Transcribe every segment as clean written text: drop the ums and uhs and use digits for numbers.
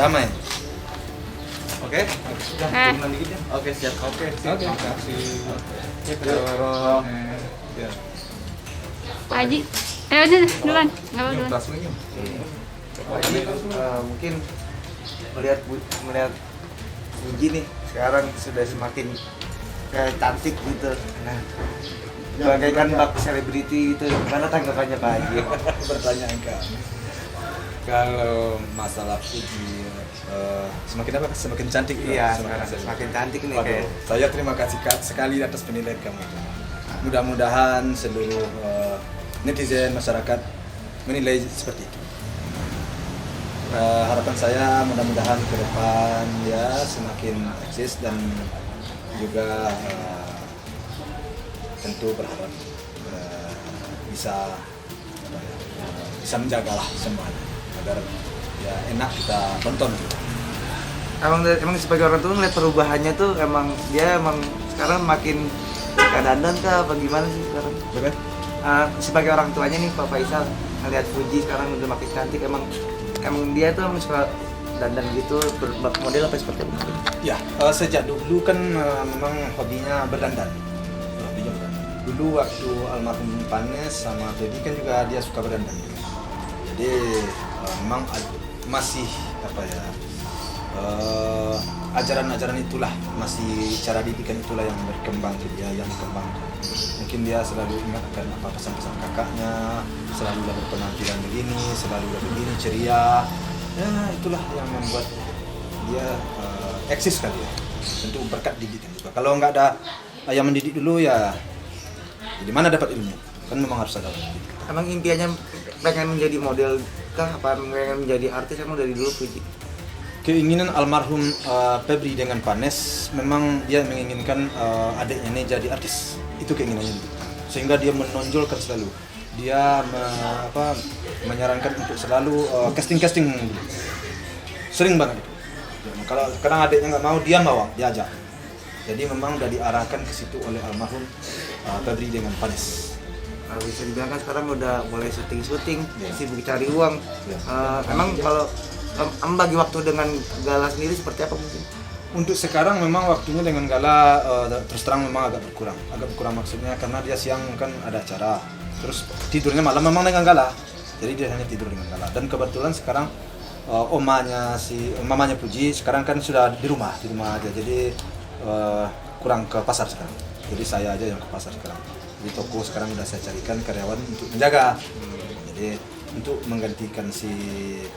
damai. Oke? Sudah, turunan dikit ya. Oke, siap. Oke, siap. Oke, terima kasih. Ya. Pak Haji. Udah duluan. Enggak apa-apa. Tas lagi. Ini mungkin melihat Puji nih sekarang sudah semakin kayak cantik gitu. Nah, bagaikan bak selebriti itu, gimana tanggapannya Pak Haji? Pertanyaan kami. Kalau masalah Puji semakin apa? Semakin cantik. Iya, semakin cantik nih Waduh, kayak. saya terima kasih sekali atas penilaian kamu. Mudah-mudahan seluruh netizen masyarakat menilai seperti itu. Harapan saya mudah-mudahan ke depan ya semakin eksis dan juga tentu berharap bisa bisa menjagalah semuanya agar ya enak kita tonton gitu. Emang sebagai orang tua ngeliat perubahannya tuh dia sekarang makin dandan kah apa gimana sih sekarang? Betul? Sebagai orang tuanya nih Pak Faisal ngeliat Puji sekarang udah makin cantik, emang dia tuh suka dandan gitu, model apa seperti apa? Ya, sejak dulu kan memang hobinya berdandan. Dulu waktu almarhum Panes sama Teddy kan juga dia suka berdandan. Jadi memang masih apa ya, ajaran-ajaran itulah, masih cara didikan itulah yang berkembang ke dia, yang dikembangkan. Mungkin dia selalu ingat akan apa pesan-pesan kakaknya, selalu berpenampilan begini, selalu begini ceria. Ya itulah yang membuat dia eksis kali ya. Tentu berkat didikan juga. Kalau nggak ada yang mendidik dulu ya, di mana dapat ilmu? Kan memang harus ada. Emang impiannya pengen menjadi model kah? Apa pengen menjadi artis emang dari dulu Puji? Keinginan almarhum Febri dengan Panes memang dia menginginkan adiknya ini jadi artis. Itu keinginannya dulu. Sehingga dia menonjolkan selalu. Dia menyarankan untuk selalu casting dulu. Sering banget itu. Kalau kadang adiknya nggak mau, dia bawa, dia ajak. Jadi memang udah diarahkan ke situ oleh almarhum Febri dengan Panes. Bisa dibilang kan sekarang udah mulai syuting, Ya. sibuk cari uang. Ya. Emang kalau bagi waktu dengan Gala sendiri seperti apa mungkin? Untuk sekarang memang waktunya dengan Gala terus terang memang agak berkurang maksudnya karena dia siang kan ada acara, terus tidurnya malam memang dengan Gala, jadi dia hanya tidur dengan Gala. Dan kebetulan sekarang mamanya Puji sekarang kan sudah di rumah aja, jadi kurang ke pasar sekarang, jadi saya aja yang ke pasar sekarang. Di toko sekarang udah saya carikan karyawan untuk menjaga, jadi untuk menggantikan si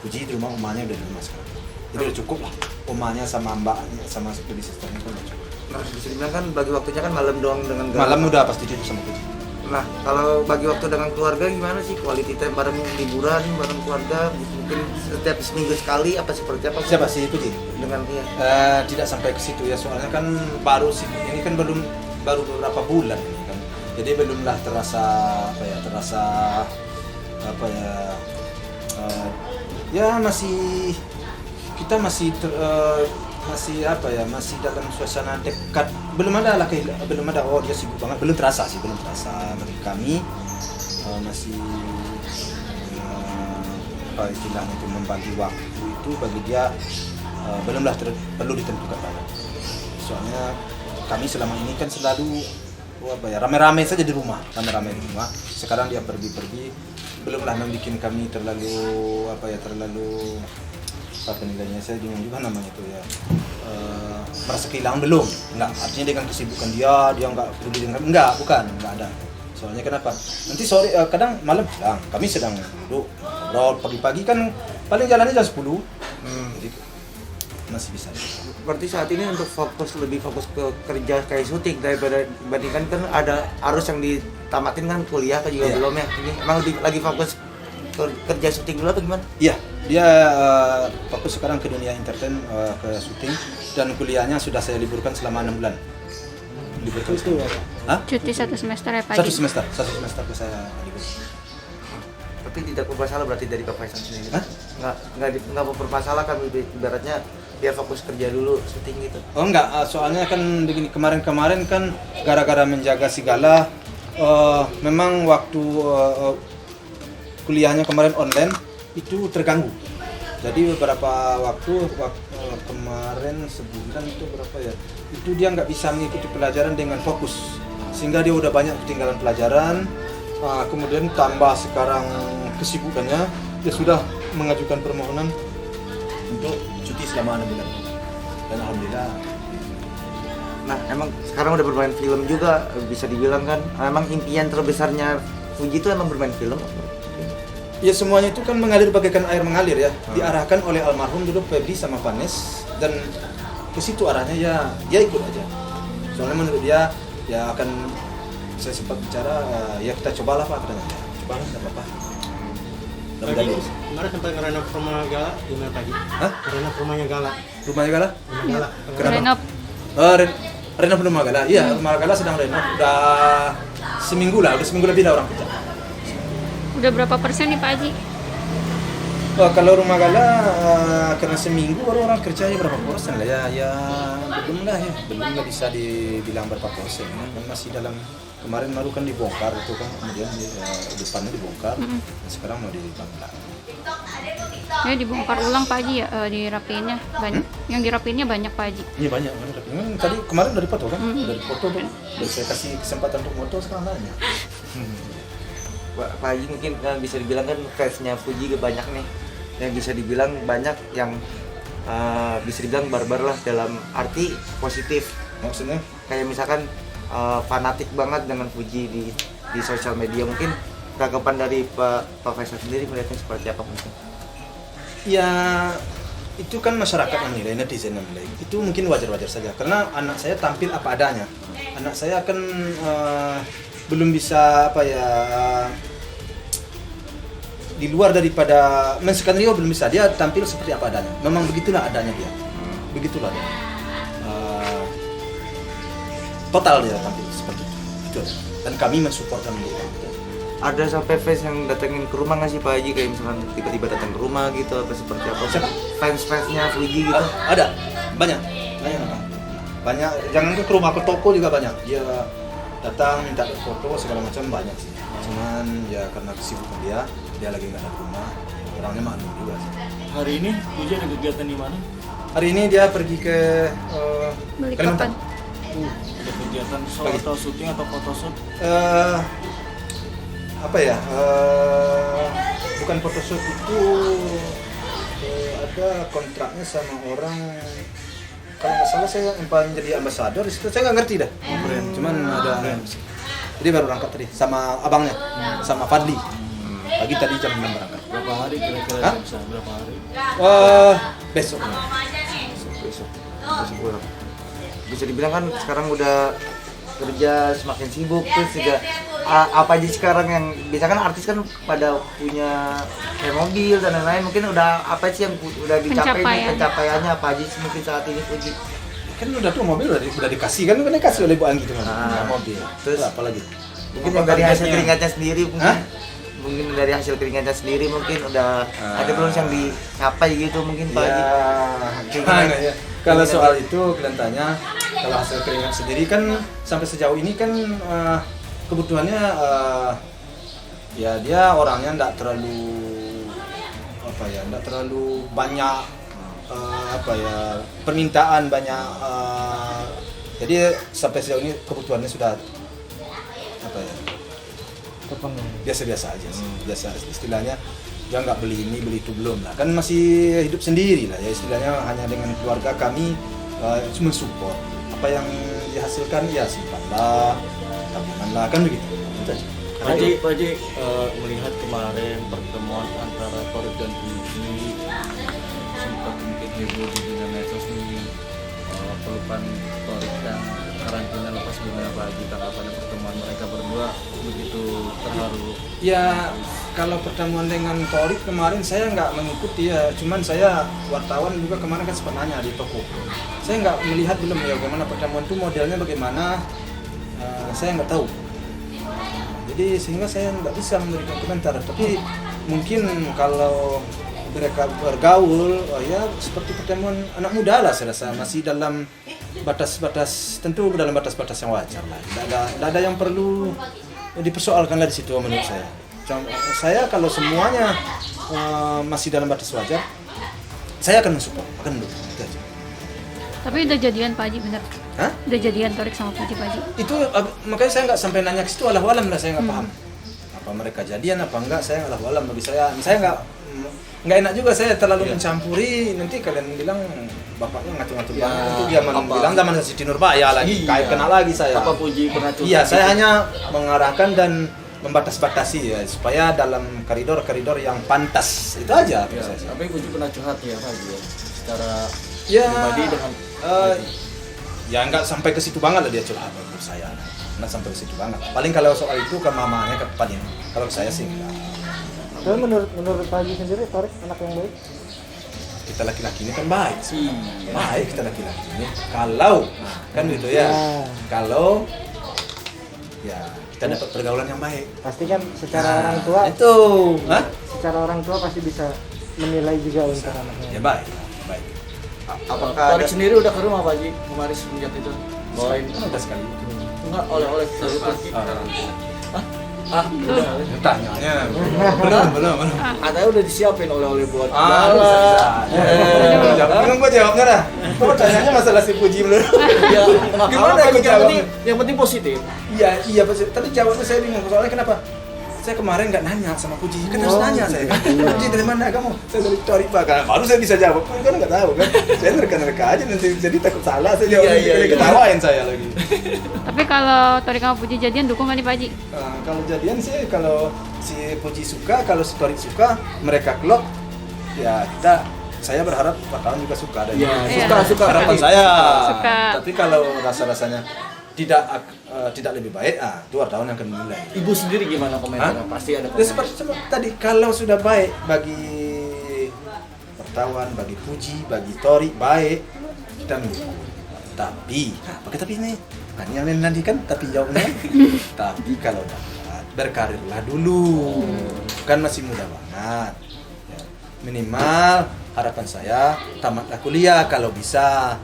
Puji di rumah, omanya udah di rumah sekarang. Jadi udah cukup lah, omanya sama mbaknya sama baby sisternya kan udah cukup. Nah, bisa dibilang kan bagi waktunya kan malam doang dengan Gala. Malam udah pasti tidur sama Puji. Nah, kalau bagi waktu dengan keluarga gimana sih? Quality time bareng liburan, bareng keluarga, mungkin setiap seminggu sekali apa seperti apa? Siapa sih Puji? Dengan dia. Tidak sampai ke situ ya, soalnya kan baru ini kan baru beberapa bulan ini kan. Jadi belumlah terasa ya masih kita masih masih dalam suasana dekat, belum ada oh dia sibuk banget, belum terasa bagi kami. Masih apa istilahnya itu, membagi waktu itu bagi dia belumlah perlu ditentukan banget. Soalnya kami selama ini kan selalu rame-rame saja di rumah. Sekarang dia pergi, belumlah membuat kami terlalu apa nilainya, saya bingung juga namanya itu ya, merasa kehilangan belum. Enggak, artinya dengan kesibukan dia nggak peduli dengan bukan ada. Soalnya kenapa? Nanti sore kadang malam pulang, kami sedang duduk ngobrol, pagi-pagi kan paling jalannya jam 10. Jadi masih bisa. Berarti saat ini untuk lebih fokus ke kerja kayak syuting dibandingkan kan ada arus yang ditamatin kan kuliah kan juga belum ya. Ini emang lagi fokus kerja syuting dulu atau gimana? Iya, dia fokus sekarang ke dunia entertain, ke syuting, dan kuliahnya sudah saya liburkan selama 6 bulan. Liburkan itu ya? Cuti 1 semester ya Pak Satu Haji? semester ke saya libur. Tapi tidak bermasalah berarti dari Pak Faisal sendiri? Nggak bermasalah kan, ibaratnya dia fokus kerja dulu syuting gitu? Oh enggak, soalnya kan begini, kemarin kan gara-gara menjaga si Gala, memang waktu kuliahnya kemarin online itu terganggu. Jadi beberapa waktu kemarin sebulan itu berapa ya? Itu dia nggak bisa mengikuti pelajaran dengan fokus, sehingga dia udah banyak ketinggalan pelajaran. Kemudian tambah sekarang kesibukannya, dia sudah mengajukan permohonan untuk cuti selama 6 bulan. Dan alhamdulillah. Nah, emang sekarang udah bermain film juga, bisa dibilang kan. Emang impian terbesarnya Fuji itu emang bermain film? Ya semuanya itu kan mengalir bagaikan air mengalir ya. Diarahkan oleh almarhum dulu Febri sama Vanes, dan ke situ arahnya ya dia ikut aja. Soalnya menurut dia ya akan, saya sempat bicara ya kita cobalah Pak katanya. Cobalah enggak apa-apa. Pagi, kemarin sampai ngerenov rumah Gala gimana pagi? Hah? Ngerenov rumahnya Gala. Rumahnya Gala? Rumah Gala. Kenapa? Renov. Renov rumah Gala. Iya, rumah Gala sedang renov. Udah seminggu lebih lah orang kerja. Udah berapa persen nih Pak Haji? Kalau rumah Gala karena seminggu baru orang kerjanya berapa persen lah ya belum lah bisa dibilang berapa persen kan masih dalam, kemarin baru kan dibongkar itu kan, kemudian depannya dibongkar, sekarang mau dibangun lagi. Ya dibongkar ulang Pak Haji ya, dirapiinnya banyak. Yang dirapiinnya banyak Pak Haji. Iya banyak kan, tadi kemarin udah dipoto kan, udah dipoto tuh, udah saya kasih kesempatan untuk foto sekarang banyak. Pak Haji mungkin bisa dibilang kan fansnya Fuji banyak nih, yang bisa dibilang banyak yang bisa dibilang barbar lah dalam arti positif. Maksudnya? Kayak misalkan fanatik banget dengan Fuji di sosial media. Mungkin tanggapan dari Pak Faisal sendiri melihatnya seperti apa mungkin? Ya itu kan masyarakat yang menilai, netizen yang menilai. Itu mungkin wajar-wajar saja, karena anak saya tampil apa adanya. Anak saya kan belum bisa di luar daripada men-skenario, belum bisa, dia tampil seperti apa adanya. Memang begitulah adanya dia, begitulah dia. Total dia tampil seperti itu aja. Dan kami mensupport dan mendukung. Ada sampai fans yang datengin ke rumah nggak sih Pak Haji, kayak misalkan tiba-tiba datang ke rumah gitu, apa seperti apa? Siapa? Fans-fansnya Fuji gitu? Ada, banyak. Jangan ke rumah, ke toko juga banyak. Dia datang minta foto segala macam, banyak sih. Cuman ya karena kesibukan dia lagi nggak ada di rumah, orangnya maklum juga sih. Hari ini Fuji ada kegiatan di mana? Hari ini dia pergi ke Balikpapan. Ada kegiatan show Pagi. atau syuting atau photoshoot? Bukan photoshoot itu, ada kontraknya sama orang, kalau nggak salah saya yang paling jadi ambasador di situ, saya nggak ngerti dah. Cuman ada, jadi baru berangkat tadi sama abangnya, sama Fadli. Pagi tadi jam 6 berangkat. Berapa hari kira-kira? Hah? Bisa berapa hari? Besok. Besok pulang. Bisa dibilang kan sekarang udah kerja semakin sibuk, terus juga apa aja sekarang yang biasa kan artis kan pada punya kayak mobil dan lain-lain, mungkin udah apa sih yang udah dicapai nih, pencapaiannya apa aja sih mungkin saat ini Fuji? Kan udah tuh mobil udah dikasih kan, dikasih oleh Bu Anggi tuh kan. Mobil. Terus apa lagi? Mungkin yang dari hasil keringatnya sendiri mungkin. Mungkin dari hasil keringatnya sendiri mungkin udah ada belum yang dicapai gitu mungkin Pak Haji? Ya. Kalau soal itu kalian tanya, kalau hasil keringat sendiri kan sampai sejauh ini kan kebutuhannya ya dia orangnya enggak terlalu banyak permintaan banyak, jadi sampai sejauh ini kebutuhannya sudah biasa-biasa aja sih. Biasa istilahnya dia nggak beli ini beli itu, belum lah, kan masih hidup sendiri lah ya istilahnya, hanya dengan keluarga kami mensupport apa yang dihasilkan, ya simpanlah, tabunganlah, kan begitu. Pak Haji melihat kemarin pertemuan antara Torik dan Fuji, sempat mungkin heboh di dunia medsos nih, pelukan Torik dan karantina lepas gimana Pak Haji tanggapan pertemuan mereka berdua begitu terharu? Ya kalau pertemuan dengan Torik kemarin saya nggak mengikuti ya, cuman saya wartawan juga kemarin kan sempat nanya di toko, saya nggak melihat belum ya bagaimana pertemuan itu modelnya bagaimana, saya nggak tahu. Jadi sehingga saya nggak bisa memberikan komentar, tapi mungkin kalau mereka bergaul, ya seperti pertemuan anak muda lah, saya rasa masih dalam batas-batas, tentu dalam batas-batas yang wajar lah. Tidak ada yang perlu dipersoalkan lah di situ menurut saya. Saya kalau semuanya masih dalam batas wajar, saya akan mensupport, akan mendukung itu aja. Tapi udah jadian Pak Haji bener? Hah? Udah jadian Torik sama Puji Pak Haji? Itu makanya saya nggak sampai nanya ke situ, alah walam lah, saya nggak paham apa mereka jadian apa enggak, saya alah walam. Bagi saya nggak enak juga saya terlalu mencampuri, nanti kalian bilang bapaknya ngatur-ngatur Ya, banget. Itu dia apa? bilang zaman Siti Nurbaya lagi, kayak kenal lagi saya. Apa Puji pernah curhat? Iya, saya hanya mengarahkan dan membatas-batasi ya, supaya dalam koridor-koridor yang pantas, itu aja. Ya, tapi Puji pernah curhat ya Pak Haji ya, secara Ya, pribadi dengan ya nggak sampai ke situ banget lah dia curhat menurut saya, nggak sampai ke situ banget. Paling kalau soal itu ke mamanya, ke paling. Kalau ke saya sih enggak. Tapi menurut Pak Haji sendiri Torik anak yang baik? Kita laki-laki ini kan baik, Iya. baik kita laki-laki ini. Kalau kan gitu ya, kalau ya kita dapat pergaulan yang baik. Pasti kan secara orang tua, itu, hah? secara orang tua pasti bisa menilai juga untuk anaknya. Ya baik, baik. Apakah Torik ada sendiri udah ke rumah Pak Haji kemarin semenjak itu bawain Udah sekali. enggak oleh-oleh udah. Tanyanya belum. Katanya udah disiapin oleh-oleh buat Bingung gua jawabnya dah. Kok tanyanya masalah si Puji belum? Ya, Gimana apa, aku jawab? yang penting positif. Iya pasti. Tapi jawabnya saya bingung. Soalnya kenapa? Saya kemarin nggak nanya sama Puji, kan harus nanya saya. Puji dari mana kamu? Saya dari Torik Pak. Kan baru saya bisa jawab. Kan nggak tahu kan. Saya nerka aja nanti jadi takut salah. Saya jawab. Iya. Ketawain saya lagi. Tapi kalau Torik sama Puji jadian dukung kan nih Pak Haji? Kalau jadian sih, kalau si Puji suka, kalau si Torik suka, mereka klop. Ya saya berharap bakalan juga suka. Dan Iya, suka. harapan saya. Suka. Tapi kalau rasa-rasanya tidak lebih baik, itu wartawan yang akan menilai. Ibu sendiri gimana komentarnya? Hah? Pasti ada Ya, komentar. seperti tadi, kalau sudah baik bagi wartawan, bagi Puji, bagi Torik, baik, kita mendukung. Tapi, pakai tapi ini, kan yang nanti kan tapi jawabnya. Tapi kalau dapat, berkarirlah dulu, kan masih muda banget. Ya, minimal harapan saya tamatlah kuliah kalau bisa.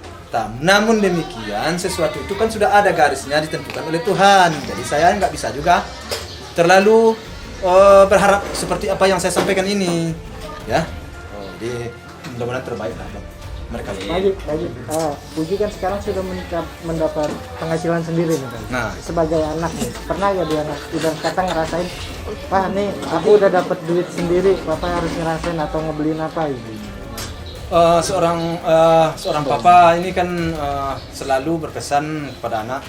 Namun demikian, sesuatu itu kan sudah ada garisnya ditentukan oleh Tuhan. Jadi saya nggak bisa juga terlalu berharap seperti apa yang saya sampaikan ini, ya. Jadi mudah-mudahan terbaik lah buat mereka. Pak Haji, Puji kan sekarang sudah mendapat penghasilan sendiri nih Pak. Nah, Sebagai anak nih, pernah ya dia udah kata ngerasain, Pak nih aku udah dapat duit sendiri, Papa harus ngerasain atau ngebeliin apa gitu? seorang papa ini kan selalu berpesan kepada anak,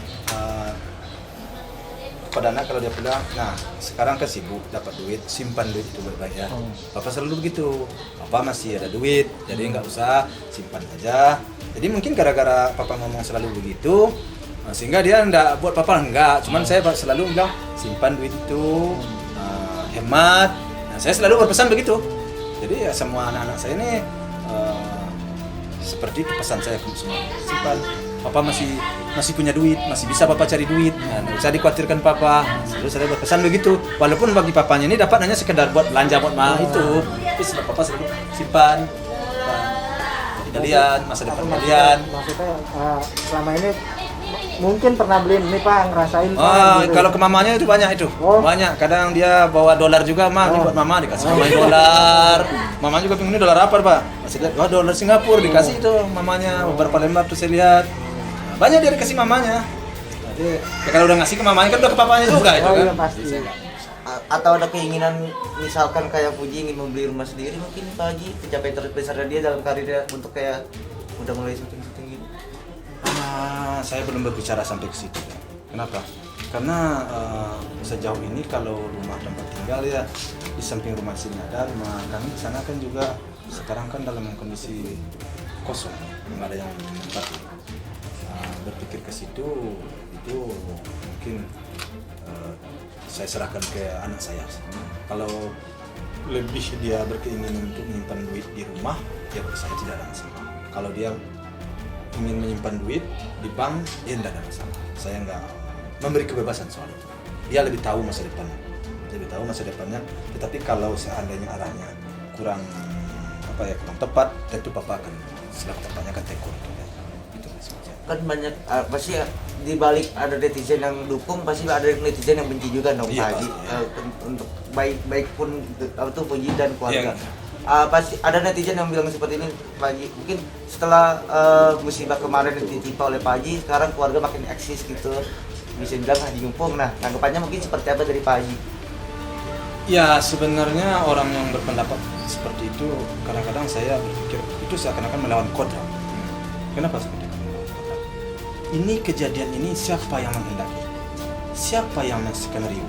kalau dia pulang, nah sekarang kan sibuk dapat duit, simpan duit itu baik-baik ya. Papa selalu begitu, papa masih ada duit, jadi nggak usah, simpan aja. Jadi mungkin gara-gara papa ngomong selalu begitu, sehingga dia nggak buat papa enggak, cuman saya selalu bilang simpan duit itu, hemat. Nah, saya selalu berpesan begitu. Jadi ya semua anak-anak saya ini seperti itu pesan saya ke semua, simpan. Papa masih punya duit, masih bisa papa cari duit. Nah, nggak usah dikhawatirkan papa. Selalu saya berpesan begitu. Walaupun bagi papanya ini dapat hanya sekedar buat belanja buat mahal itu, tapi sudah papa selalu simpan. Kalian masa depan kalian. Maksudnya selama ini mungkin pernah beliin ini Pak, ngerasain Pak, gitu. Kalau ke mamanya itu banyak itu. Oh. Banyak. Kadang dia bawa dolar juga, ini buat mama, dikasih mamanya dolar. Mama juga pengen ini dolar apa, Pak? Masih lihat, dolar Singapura dikasih itu mamanya, beberapa lembar tuh saya lihat. Nah, banyak dia dikasih mamanya. Jadi ya kalau udah ngasih ke mamanya kan udah ke papanya juga itu Oh kan. iya pasti. atau ada keinginan misalkan kayak Puji ingin membeli rumah sendiri mungkin Pak Haji, pencapaian terbesar dia dalam karirnya untuk kayak udah mulai syuting gitu. Saya belum berbicara sampai ke situ. Kenapa? Karena sejauh ini kalau rumah tempat tinggal ya di samping rumah sini ada, rumah kami di sana kan juga sekarang kan dalam kondisi kosong, belum ada yang ditempati. Berpikir ke situ itu mungkin saya serahkan ke anak saya. Kalau lebih dia berkeinginan untuk menyimpan duit di rumah, ya bagi saya tidak ada masalah. Kalau dia ingin menyimpan duit di bank, ya tidak ada masalah. Saya nggak memberi kebebasan soal itu. Dia lebih tahu masa depannya. Tetapi kalau seandainya arahnya kurang kurang tepat, tentu papa akan selaku bapaknya akan tegur. Itu saja. Kan banyak pasti di balik ada netizen yang dukung, pasti ada netizen yang benci juga dong Iya, Pak Haji. pasti, ya. Untuk baik pun itu Puji dan keluarga. pasti ada netizen yang bilang seperti ini Pak Haji. Mungkin setelah musibah kemarin yang ditimpa oleh Pak Haji, sekarang keluarga makin eksis gitu. Bisa bilang Haji Mumpung. Nah, tanggapannya mungkin seperti apa dari Pak Haji? Ya sebenarnya orang yang berpendapat seperti itu kadang-kadang saya berpikir itu seakan-akan melawan kodrat. Kenapa seperti itu? Ini kejadian ini siapa yang menghendaki? Siapa yang menskenario?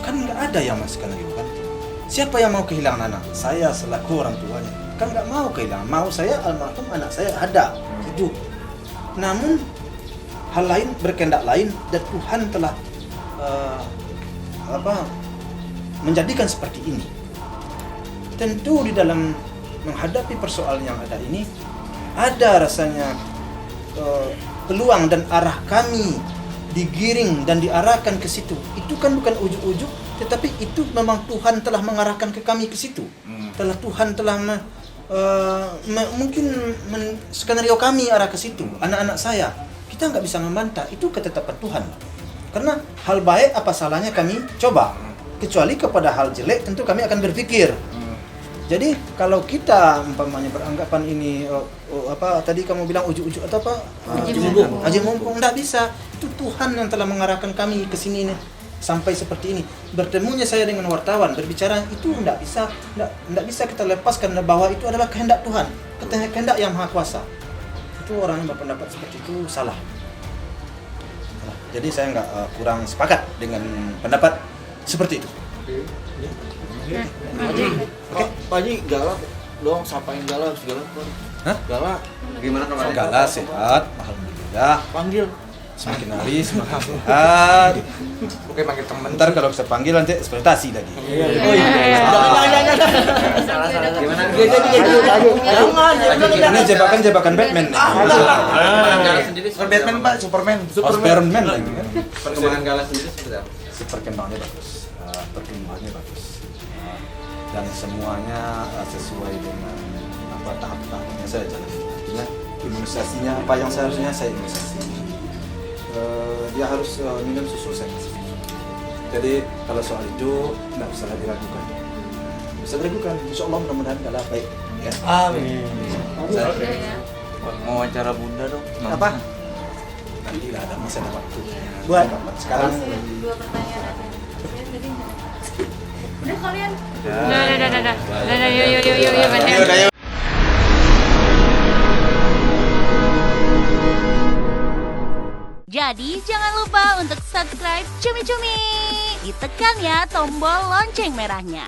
Kan nggak ada yang menskenario kan? Siapa yang mau kehilangan anak? Saya selaku orang tuanya kan nggak mau kehilangan. Mau saya almarhum anak saya ada hidup. Namun hal lain berkehendak lain dan Tuhan telah menjadikan seperti ini. Tentu di dalam menghadapi persoalan yang ada ini ada rasanya peluang dan arah kami digiring dan diarahkan ke situ. Itu kan bukan ujuk-ujuk, tetapi itu memang Tuhan telah mengarahkan ke kami ke situ. Tuhan telah mungkin skenario kami arah ke situ. Anak-anak saya, kita nggak bisa membantah. Itu ketetapan Tuhan. Karena hal baik apa salahnya kami coba. Kecuali kepada hal jelek tentu kami akan berpikir. Jadi kalau kita umpamanya beranggapan ini tadi kamu bilang ujuk-ujuk atau apa? Haji Mumpung enggak bisa. Itu Tuhan yang telah mengarahkan kami ke sini nih sampai seperti ini. Bertemunya saya dengan wartawan berbicara itu enggak bisa kita lepaskan bahwa itu adalah kehendak Tuhan, kehendak yang Maha Kuasa. Itu orang yang berpendapat seperti itu salah. Jadi saya enggak kurang sepakat dengan pendapat seperti itu. Pak Haji galak dong, sapain galak segala. Hah? Galak. Gimana kemarin? Segala sehat, alhamdulillah. Panggil. Semakin hari semakin sehat. Oke, panggil teman. Ntar kalau bisa panggil nanti ekspektasi lagi. Oh iya. Salah. Gimana? Jangan. Ini jebakan Batman nih. Batman Pak, Superman. Superman lagi kan. Perkembangan galak sendiri seperti apa? Perkembangannya bagus, perkembangannya bagus, dan semuanya sesuai dengan tahap-tahapnya saya jalani. Artinya imunisasinya apa yang seharusnya saya imunisasi. Dia harus minum susu saya kasih. Jadi kalau soal itu nggak usah lagi ragukan. Bisa diragukan. Insya Allah mudah-mudahan kalau baik. Ya. Amin. Mau wawancara Bunda dong. Apa? Nanti lah ada masih ada waktu. Buat Sekarang. Dua pertanyaan. Udah kalian Dadah, yuk, Banda. Jadi jangan lupa untuk subscribe Cumi Cumi. Ditekan ya tombol lonceng merahnya.